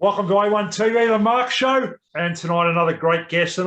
Welcome to A1 TV, the Mark Show. And tonight, another great guest,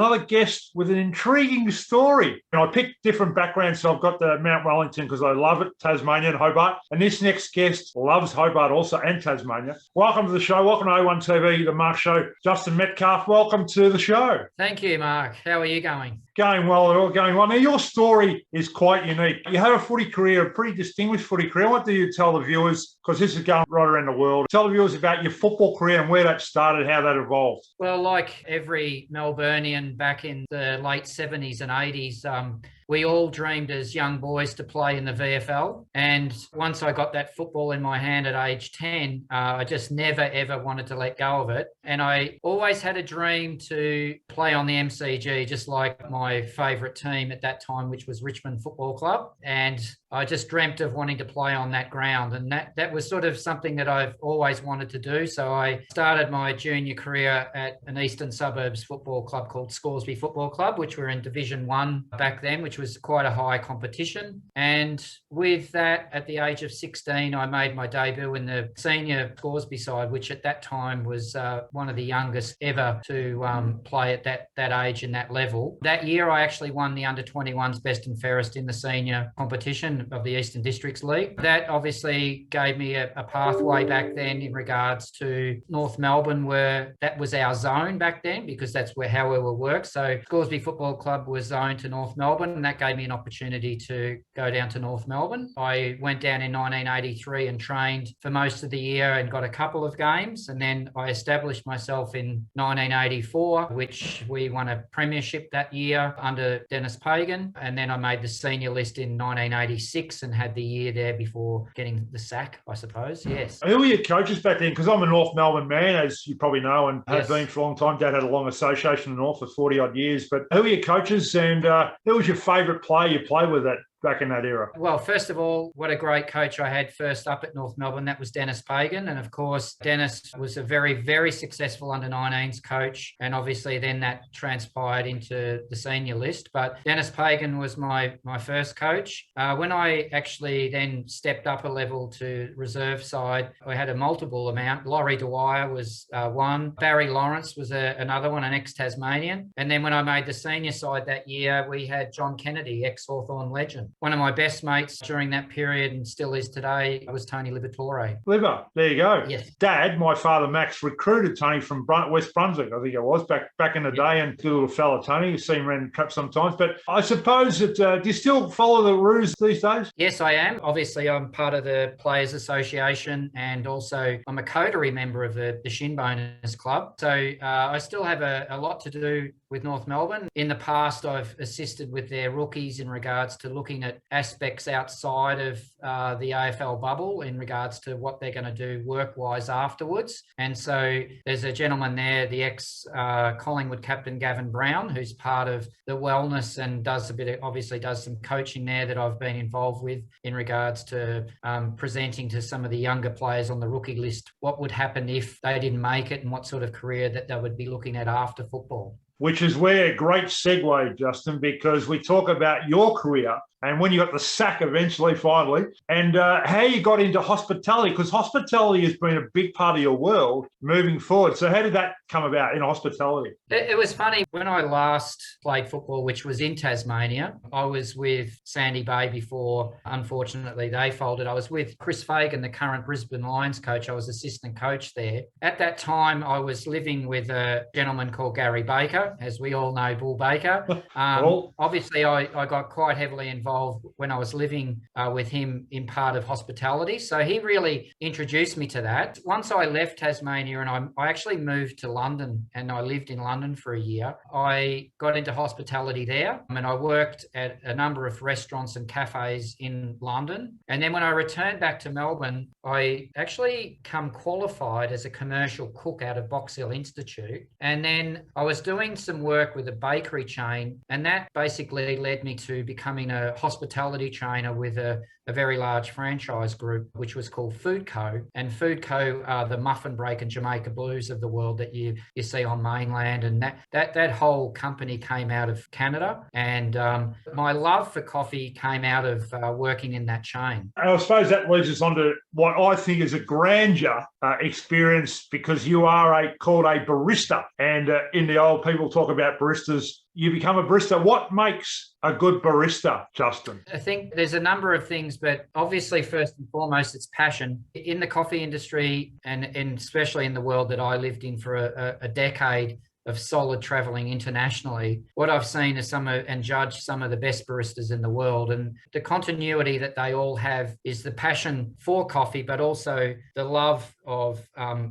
with an intriguing story. And I picked different backgrounds, so I've got the Mount Wellington because I love it, Tasmania and Hobart. And this next guest loves Hobart also and Tasmania. Welcome to the show. Welcome to A1 TV, the Mark Show. Justin Metcalf, welcome to the show. Thank you, Mark. How are you going? Going well, all going well. Now, your story is quite unique. You had a footy career, a pretty distinguished footy career. I want you to tell the viewers, because this is going right around the world, tell the viewers about your football career and where that started, how that evolved. Well, like every Melburnian back in the late 70s and 80s, we all dreamed as young boys to play in the VFL. And once I got that football in my hand at age 10, I just never, ever wanted to let go of it. And I always had a dream to play on the MCG, just like my favourite team at that time, which was Richmond Football Club. And I just dreamt of wanting to play on that ground. And that was sort of something that I've always wanted to do. So I started my junior career at an Eastern Suburbs football club called Scoresby Football Club, which were in Division 1 back then, which was quite a high competition. And with that, at the age of 16, I made my debut in the senior Scoresby side, which at that time was one of the youngest ever to play at that age and that level. That year, I actually won the under-21s best and fairest in the senior competition of the Eastern Districts League. That obviously gave me a pathway back then in regards to North Melbourne, where that was our zone back then, because that's how we were worked. So Scoresby Football Club was zoned to North Melbourne, and that gave me an opportunity to go down to North Melbourne. I went down in 1983 and trained for most of the year and got a couple of games. And then I established myself in 1984, which we won a premiership that year under Dennis Pagan. And then I made the senior list in 1986 and had the year there before getting the sack, I suppose. Yes. Who were your coaches back then? Because I'm a North Melbourne man, as you probably know, and have been for a long time. Dad had a long association in the North for 40 odd years. But who were your coaches, and who was your favourite player you played with back in that era? Well, first of all, what a great coach I had first up at North Melbourne. That was Dennis Pagan. And of course, Dennis was a very, very successful under-19s coach. And obviously then that transpired into the senior list. But Dennis Pagan was my first coach. When I actually then stepped up a level to reserve side, I had a multiple amount. Laurie Dwyer was one. Barry Lawrence was another one, an ex-Tasmanian. And then when I made the senior side that year, we had John Kennedy, ex-Hawthorn legend. One of my best mates during that period, and still is today, was Tony Liberatore. Liver, there you go. Yes. Dad, my father Max, recruited Tony from West Brunswick, I think it was, back in the day, and good little fella Tony. You see him around the trap sometimes. But I suppose that, do you still follow the Roos these days? Yes, I am. Obviously, I'm part of the Players Association, and also I'm a coterie member of the Shinboners Club. So I still have a lot to do with North Melbourne. In the past, I've assisted with their rookies in regards to looking at aspects outside of the AFL bubble in regards to what they're going to do work-wise afterwards. And so there's a gentleman there, the ex-Collingwood captain Gavin Brown, who's part of the wellness and obviously does some coaching there that I've been involved with in regards to presenting to some of the younger players on the rookie list what would happen if they didn't make it and what sort of career that they would be looking at after football. Which is where, great segue, Justin, because we talk about your career and when you got the sack eventually, finally, and how you got into hospitality, because hospitality has been a big part of your world moving forward. So how did that come about in hospitality? It was funny. When I last played football, which was in Tasmania, I was with Sandy Bay before, unfortunately, they folded. I was with Chris Fagan, the current Brisbane Lions coach. I was assistant coach there. At that time, I was living with a gentleman called Gary Baker, as we all know, Bull Baker. Obviously, I got quite heavily involved when I was living with him in part of hospitality. So he really introduced me to that. Once I left Tasmania and I actually moved to London, and I lived in London for a year, I got into hospitality there, and I worked at a number of restaurants and cafes in London. And then when I returned back to Melbourne, I actually come qualified as a commercial cook out of Box Hill Institute. And then I was doing some work with a bakery chain, and that basically led me to becoming a hospitality chain with a very large franchise group, which was called Food Co. And Food Co. are the Muffin Break and Jamaica Blues of the world that you see on mainland. And that whole company came out of Canada. And my love for coffee came out of working in that chain. I suppose that leads us on to what I think is a grandeur experience, because you are called a barista. And in the old people talk about baristas, you become a barista. What makes a good barista, Justin? I think there's a number of things, but obviously first and foremost, it's passion. In the coffee industry, and especially in the world that I lived in for a decade of solid traveling internationally, what I've seen is and judged some of the best baristas in the world. And the continuity that they all have is the passion for coffee, but also the love of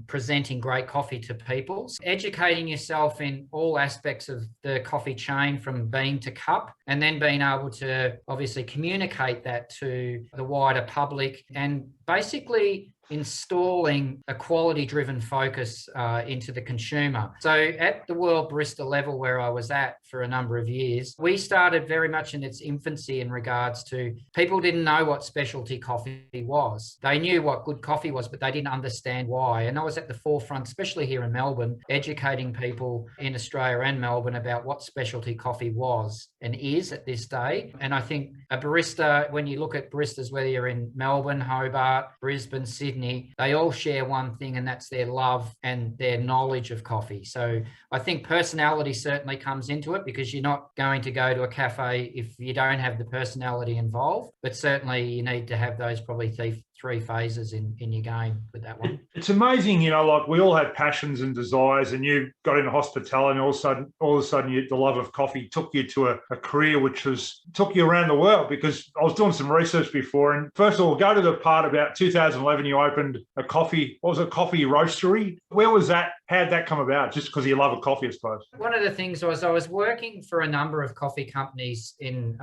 presenting great coffee to people. Educating yourself in all aspects of the coffee chain from bean to cup, and then being able to obviously communicate that to the wider public, and basically installing a quality-driven focus into the consumer. So at the world barista level where I was at for a number of years, we started very much in its infancy in regards to people didn't know what specialty coffee was. They knew what good coffee was, but they didn't understand why. And I was at the forefront, especially here in Melbourne, educating people in Australia and Melbourne about what specialty coffee was and is at this day. And I think a barista, when you look at baristas, whether you're in Melbourne, Hobart, Brisbane, Sydney, they all share one thing, and that's their love and their knowledge of coffee. So I think personality certainly comes into it, because you're not going to go to a cafe if you don't have the personality involved, but certainly you need to have those probably three phases in your game with that one. It's amazing, like we all have passions and desires, and you got into hospitality, and all of a sudden the love of coffee took you to a career which took you around the world. Because I was doing some research before, and first of all, go to the part about 2011, you opened a coffee roastery. Where was that? How'd that come about? Just because you love a coffee, I suppose. One of the things was I was working for a number of coffee companies in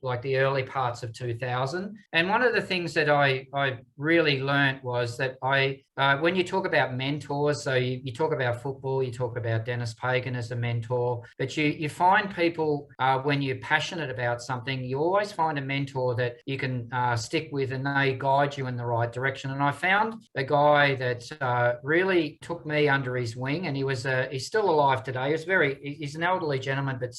like the early parts of 2000. And one of the things that I really learnt was that when you talk about mentors, so you talk about football, you talk about Dennis Pagan as a mentor, but you find people when you're passionate about something, you always find a mentor that you can stick with, and they guide you in the right direction. And I found a guy that really took me under his wing, and he's still alive today. He's an elderly gentleman, but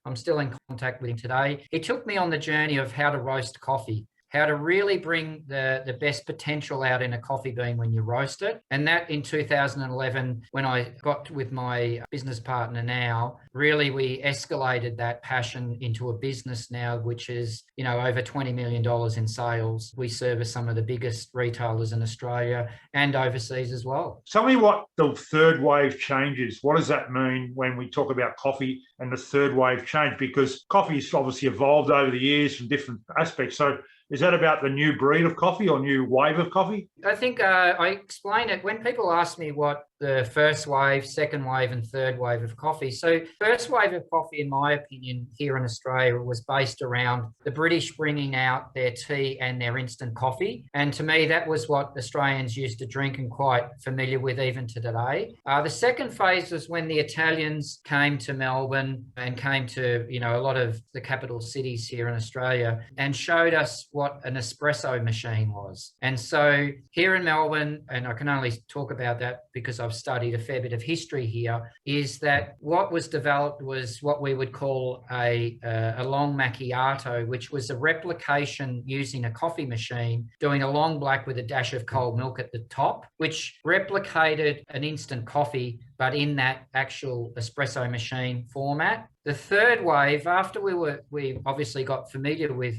I'm still in contact with him today. He took me on the journey of how to roast coffee, how to really bring the best potential out in a coffee bean when you roast it. And that in 2011, when I got with my business partner now, really we escalated that passion into a business now, which is, over $20 million in sales. We service some of the biggest retailers in Australia and overseas as well. Tell me what the third wave change is. What does that mean when we talk about coffee and the third wave change? Because coffee has obviously evolved over the years from different aspects. So is that about the new breed of coffee or new wave of coffee? I think I explain it when people ask me what the first wave, second wave, and third wave of coffee. So first wave of coffee, in my opinion, here in Australia was based around the British bringing out their tea and their instant coffee. And to me, that was what Australians used to drink and quite familiar with even to today. The second phase was when the Italians came to Melbourne and came to, a lot of the capital cities here in Australia and showed us what an espresso machine was. And so here in Melbourne, and I can only talk about that because I've studied a fair bit of history here, is that what was developed was what we would call a long macchiato, which was a replication using a coffee machine, doing a long black with a dash of cold milk at the top, which replicated an instant coffee, but in that actual espresso machine format. The third wave, after we obviously got familiar with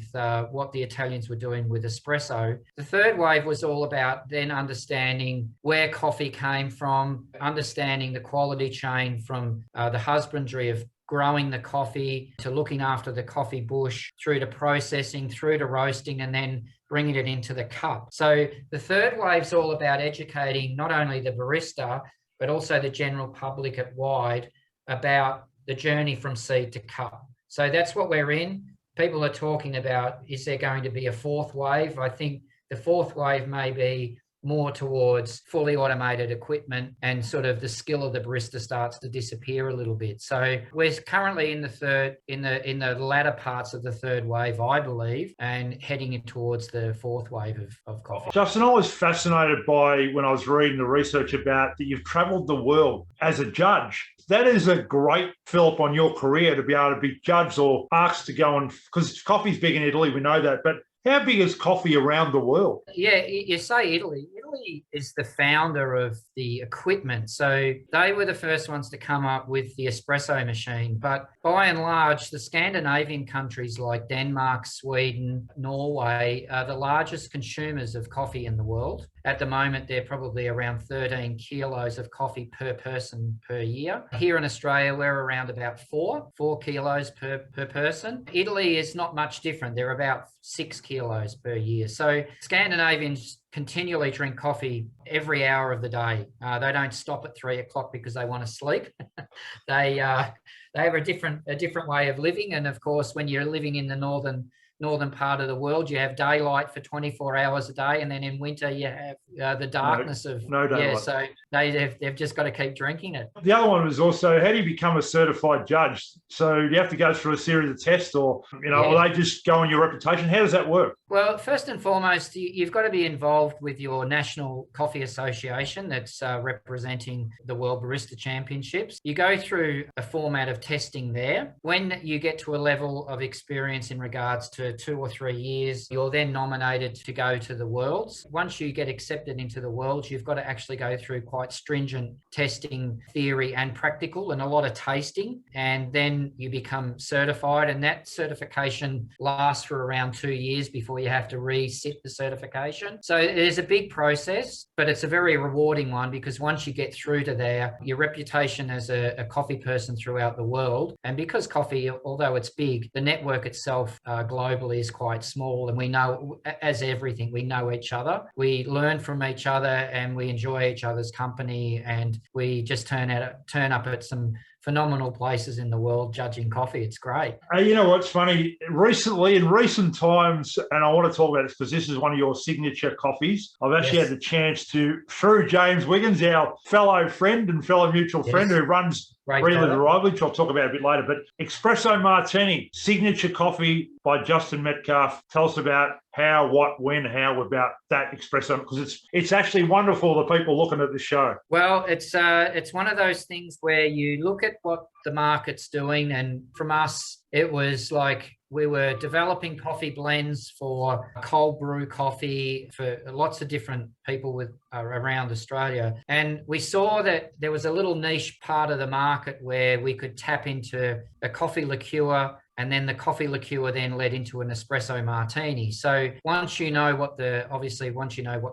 what the Italians were doing with espresso, the third wave was all about then understanding where coffee came from, understanding the quality chain from the husbandry of growing the coffee to looking after the coffee bush, through to processing, through to roasting, and then bringing it into the cup. So the third wave's all about educating not only the barista, but also the general public at wide about the journey from seed to cup. So that's what we're in. People are talking about, is there going to be a fourth wave? I think the fourth wave may be more towards fully automated equipment, and sort of the skill of the barista starts to disappear a little bit. So we're currently in the latter parts of the third wave, I believe, and heading towards the fourth wave of coffee. Justin, I was fascinated by, when I was reading the research about that, you've traveled the world as a judge. That is a great fillip on your career, to be able to be judged or asked to go and, because coffee's big in Italy, we know that, but how big is coffee around the world? Yeah, you say Italy. Italy is the founder of the equipment. So they were the first ones to come up with the espresso machine. But by and large, the Scandinavian countries like Denmark, Sweden, Norway are the largest consumers of coffee in the world. At the moment, they're probably around 13 kilos of coffee per person per year. Here in Australia, we're around about 4 kilos per person. Italy is not much different. They're about 6 kilos per year. So Scandinavians continually drink coffee every hour of the day. They don't stop at 3 o'clock because they want to sleep. They have a different way of living. And of course, when you're living in the northern part of the world, you have daylight for 24 hours a day, and then in winter you have the darkness of no daylight. Yeah, so they've just got to keep drinking it. The other one was also, how do you become a certified judge? So do you have to go through a series of tests, or or they just go on your reputation? How does that work? Well, first and foremost, you've got to be involved with your National Coffee Association that's representing the World Barista Championships. You go through a format of testing there. When you get to a level of experience in regards to 2 or 3 years, you're then nominated to go to the Worlds. Once you get accepted into the Worlds, you've got to actually go through quite stringent testing, theory and practical, and a lot of tasting, and then you become certified, and that certification lasts for around 2 years before you have to resit the certification. So it is a big process, but it's a very rewarding one, because once you get through to there, your reputation as a coffee person throughout the world, and because coffee, although it's big, the network itself globally is quite small, and we know, as everything, we know each other. We learn from each other, and we enjoy each other's company, and we just turn up at some phenomenal places in the world judging coffee. It's great. You know what's funny? Recently, in recent times, and I want to talk about this because this is one of your signature coffees, I've actually had the chance to, through James Wiggins, our fellow friend and fellow mutual friend who runs Relay the Rivalry, which I'll talk about a bit later, but Espresso Martini, signature coffee by Justin Metcalf. Tell us about how, what, when, how about that espresso, because it's actually wonderful, the people looking at the show. Well, it's one of those things where you look at what the market's doing, and from us, it was like we were developing coffee blends for cold brew coffee for lots of different people around Australia. And we saw that there was a little niche part of the market where we could tap into a coffee liqueur, and then the coffee liqueur then led into an espresso martini. So once you know what the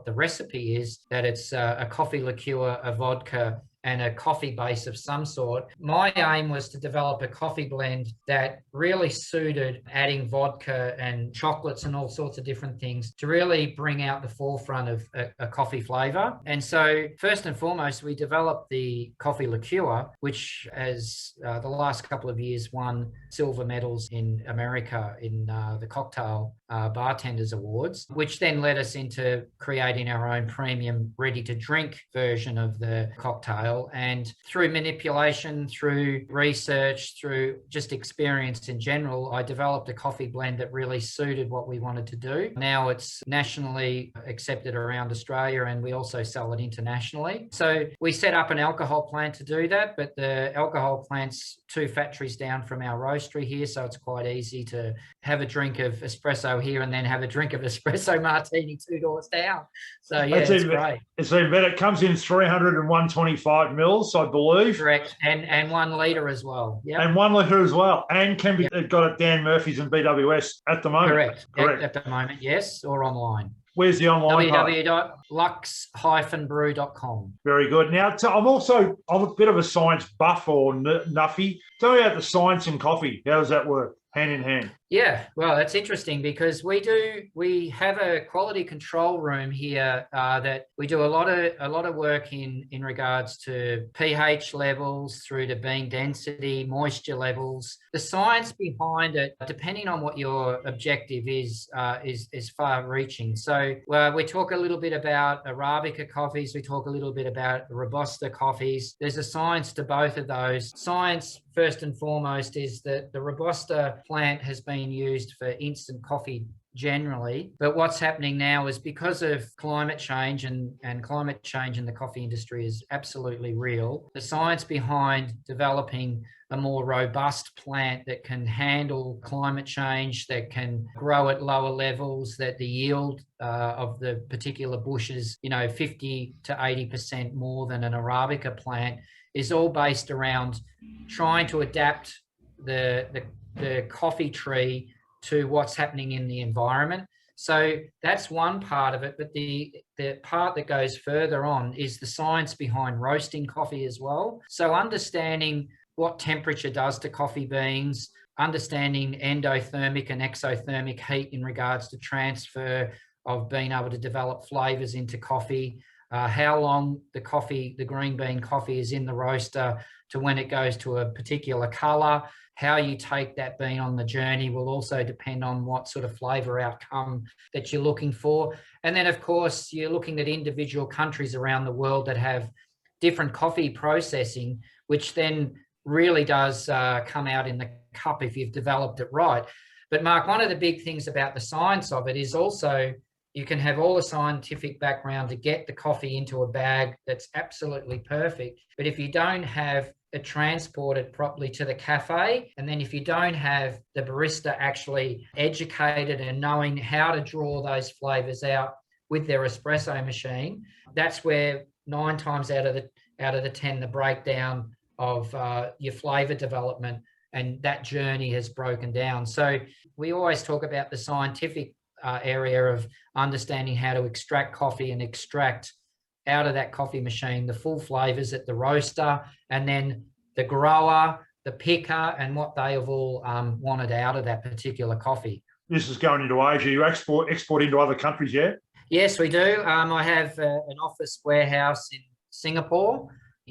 recipe is, that it's a coffee liqueur, a vodka, and a coffee base of some sort. My aim was to develop a coffee blend that really suited adding vodka and chocolates and all sorts of different things to really bring out the forefront of a coffee flavor. And so first and foremost, we developed the coffee liqueur, which has the last couple of years won silver medals in America in the Cocktail Bartenders Awards, which then led us into creating our own premium ready-to-drink version of the cocktail. And through manipulation, through research, through just experience in general, I developed a coffee blend that really suited what we wanted to do. Now it's nationally accepted around Australia, and we also sell it internationally. So we set up an alcohol plant to do that, but the alcohol plant's 2 factories down from our roastery here, so it's quite easy to have a drink of espresso here and then have a drink of espresso martini 2 doors down. So yeah, it's great. It's even better. It comes in 300 and 125 mils, I believe. Correct, and 1 litre as well. Yeah, and 1 litre as well, and can be got at Dan Murphy's and BWS at the moment. Correct. At the moment, yes, or online. Where's the online www.lux-brew.com. Very good. Now, I'm a bit of a science buff or nuffy. Tell me about the science in coffee. How does that work, hand in hand? Yeah, well, that's interesting because we have a quality control room here that we do a lot of work in regards to pH levels through to bean density, moisture levels. The science behind it, depending on what your objective is far-reaching. So we talk a little bit about Arabica coffees, we talk a little bit about Robusta coffees. There's a science to both of those. Science, first and foremost, is that the Robusta plant has been used for instant coffee generally. But what's happening now is because of climate change, and climate change in the coffee industry is absolutely real, the science behind developing a more robust plant that can handle climate change, that can grow at lower levels, that the yield of the particular bush is, 50 to 80% more than an Arabica plant, is all based around trying to adapt the coffee tree to what's happening in the environment. So that's one part of it, but the part that goes further on is the science behind roasting coffee as well. So understanding what temperature does to coffee beans, understanding endothermic and exothermic heat in regards to transfer of being able to develop flavors into coffee, how long the green bean coffee is in the roaster to when it goes to a particular color. How you take that bean on the journey will also depend on what sort of flavor outcome that you're looking for. And then, of course, you're looking at individual countries around the world that have different coffee processing, which then really does come out in the cup if you've developed it right. But Mark, one of the big things about the science of it is also you can have all the scientific background to get the coffee into a bag that's absolutely perfect. But if you don't have it transported properly to the cafe, and then if you don't have the barista actually educated and knowing how to draw those flavors out with their espresso machine, that's where 9 times out of the 10, the breakdown of your flavor development and that journey has broken down. So we always talk about the scientific area of understanding how to extract coffee and extract out of that coffee machine the full flavors at the roaster, and then the grower, the picker, and what they have all wanted out of that particular coffee. This is going into Asia. You export into other countries, yeah? Yes, we do. I have an office warehouse in Singapore.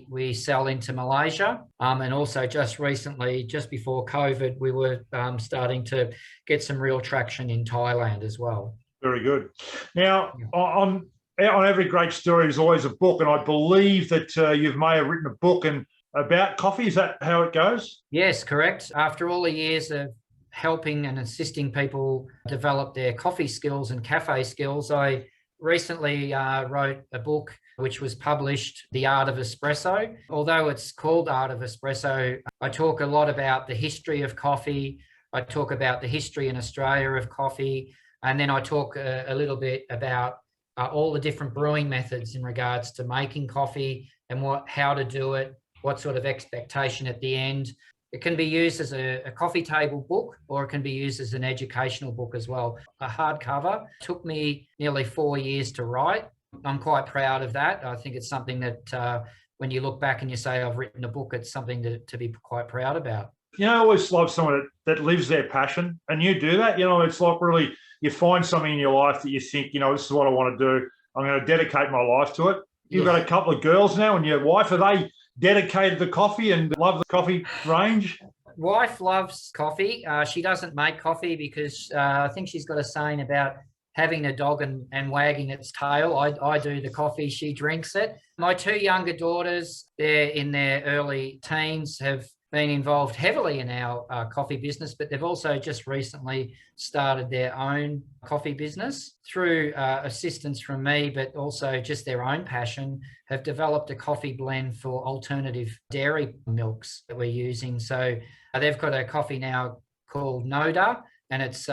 We sell into Malaysia, and also just recently, just before COVID, we were starting to get some real traction in Thailand as well. Very good. Now, on every great story, there's always a book, and I believe that you may have written a book about coffee. Is that how it goes? Yes, correct. After all the years of helping and assisting people develop their coffee skills and cafe skills, I recently wrote a book which was published, The Art of Espresso. Although it's called Art of Espresso, I talk a lot about the history of coffee. I talk about the history in Australia of coffee. And then I talk a little bit about all the different brewing methods in regards to making coffee and how to do it, what sort of expectation at the end. It can be used as a coffee table book, or it can be used as an educational book as well. A hardcover took me nearly 4 years to write. I'm quite proud of that. I think it's something that when you look back and you say, I've written a book, it's something to be quite proud about. I always love someone that lives their passion, and you do that. It's like really you find something in your life that you think, this is what I want to do. I'm going to dedicate my life to it. You've got a couple of girls now, and your wife, are they dedicated to coffee and love the coffee range? Wife loves coffee. She doesn't make coffee because I think she's got a saying about having a dog and wagging its tail. I do the coffee, she drinks it. My 2 younger daughters, they're in their early teens, have been involved heavily in our coffee business, but they've also just recently started their own coffee business through assistance from me, but also just their own passion, have developed a coffee blend for alternative dairy milks that we're using. So they've got a coffee now called Noda, and it's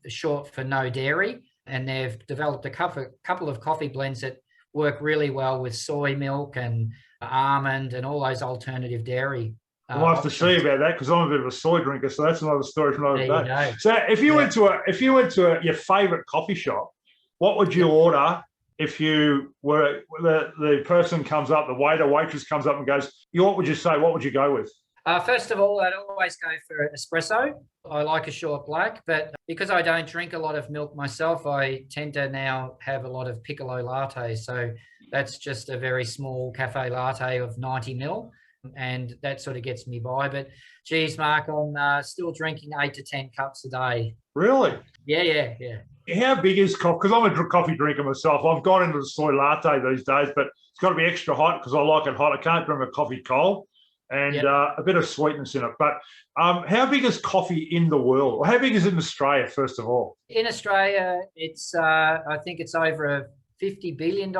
short for no dairy. And they've developed a couple of coffee blends that work really well with soy milk and almond and all those alternative dairy. We'll have to see about that because I'm a bit of a soy drinker, so that's another story for another day. So if you went to your favourite coffee shop, what would you order if you were the person comes up, the waiter, waitress comes up and goes, what would you say? What would you go with? First of all, I'd always go for espresso. I like a short black, but because I don't drink a lot of milk myself, I tend to now have a lot of piccolo lattes. So that's just a very small cafe latte of 90 ml, and that sort of gets me by. But geez, Mark, I'm still drinking 8 to 10 cups a day. Really? Yeah. How big is coffee? Because I'm a coffee drinker myself. I've gone into the soy latte these days, but it's got to be extra hot because I like it hot. I can't drink a coffee cold, and a bit of sweetness in it. But how big is coffee in the world? Or how big is it in Australia, first of all? In Australia, it's I think it's over $50 billion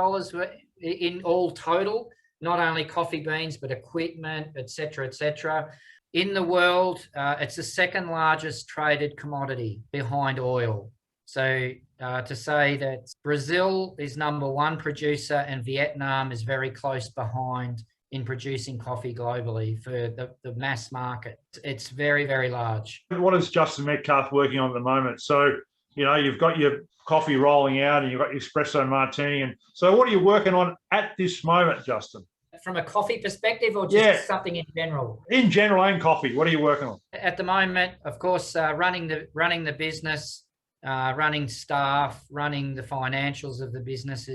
in all total, not only coffee beans, but equipment, et cetera. In the world, it's the second largest traded commodity behind oil. So to say that Brazil is number one producer and Vietnam is very close behind in producing coffee globally for the mass market. It's very, very large. What is Justin Metcalf working on at the moment? So, you've got your coffee rolling out and you've got your espresso martini. And so what are you working on at this moment, Justin? From a coffee perspective or just something in general? In general and coffee. What are you working on? At the moment, of course, running the business, running staff, running the financials of the business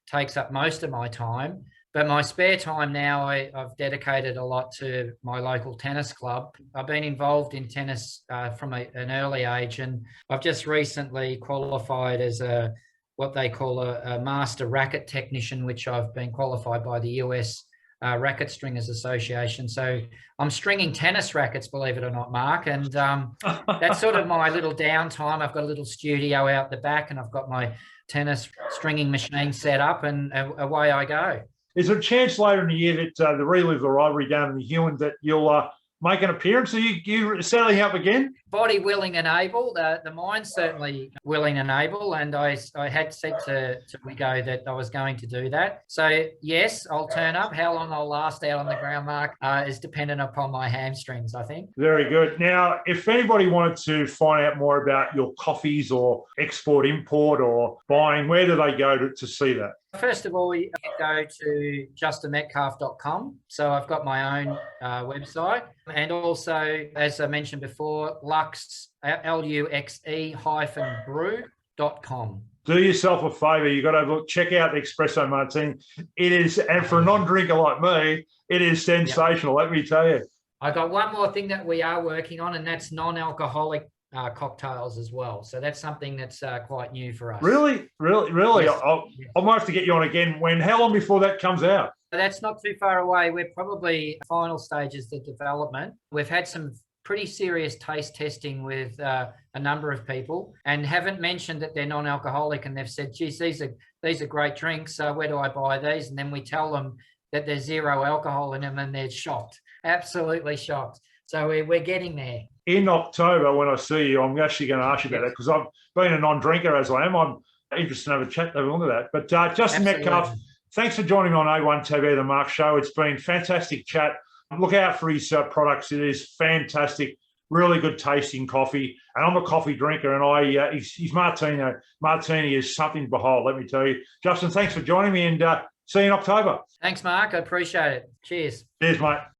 takes up most of my time. But my spare time now, I've dedicated a lot to my local tennis club. I've been involved in tennis from an early age, and I've just recently qualified as what they call a master racket technician, which I've been qualified by the US Racket Stringers Association. So I'm stringing tennis rackets, believe it or not, Mark. And that's sort of my little downtime. I've got a little studio out the back, and I've got my tennis stringing machine set up, and away I go. Is there a chance later in the year that the Relive the Rivalry down in the Huon that you'll make an appearance? Are you selling up again? Body willing and able. The mind's certainly willing and able. And I had said to Wigo that I was going to do that. So, yes, I'll turn up. How long I'll last out on the ground, Mark, is dependent upon my hamstrings, I think. Very good. Now, if anybody wanted to find out more about your coffees or export, import or buying, where do they go to see that? First of all, you can go to justinmetcalf.com. So I've got my own website. And also, as I mentioned before, luxe-brew.com. Do yourself a favour. You've got to check out the Espresso Martini. It is, and for a non-drinker like me, it is sensational, let me tell you. I got one more thing that we are working on, and that's non-alcoholic cocktails as well. So that's something that's quite new for us. Really? Yes. I might have to get you on again. How long before that comes out? That's not too far away. We're probably final stages of development. We've had some pretty serious taste testing with a number of people, and haven't mentioned that they're non-alcoholic, and they've said, geez, these are great drinks. Where do I buy these? And then we tell them that there's zero alcohol in them, and they're shocked, absolutely shocked. So we're getting there. In October, when I see you, I'm actually going to ask you about that, because I've been a non-drinker as I am. I'm interested to have a chat over on that. But Justin Metcalf, thanks for joining me on A1 TV, the Mark Show. It's been fantastic chat. Look out for his products. It is fantastic, really good tasting coffee. And I'm a coffee drinker, and his martini is something to behold, let me tell you. Justin, thanks for joining me, and see you in October. Thanks, Mark. I appreciate it. Cheers. Cheers, mate.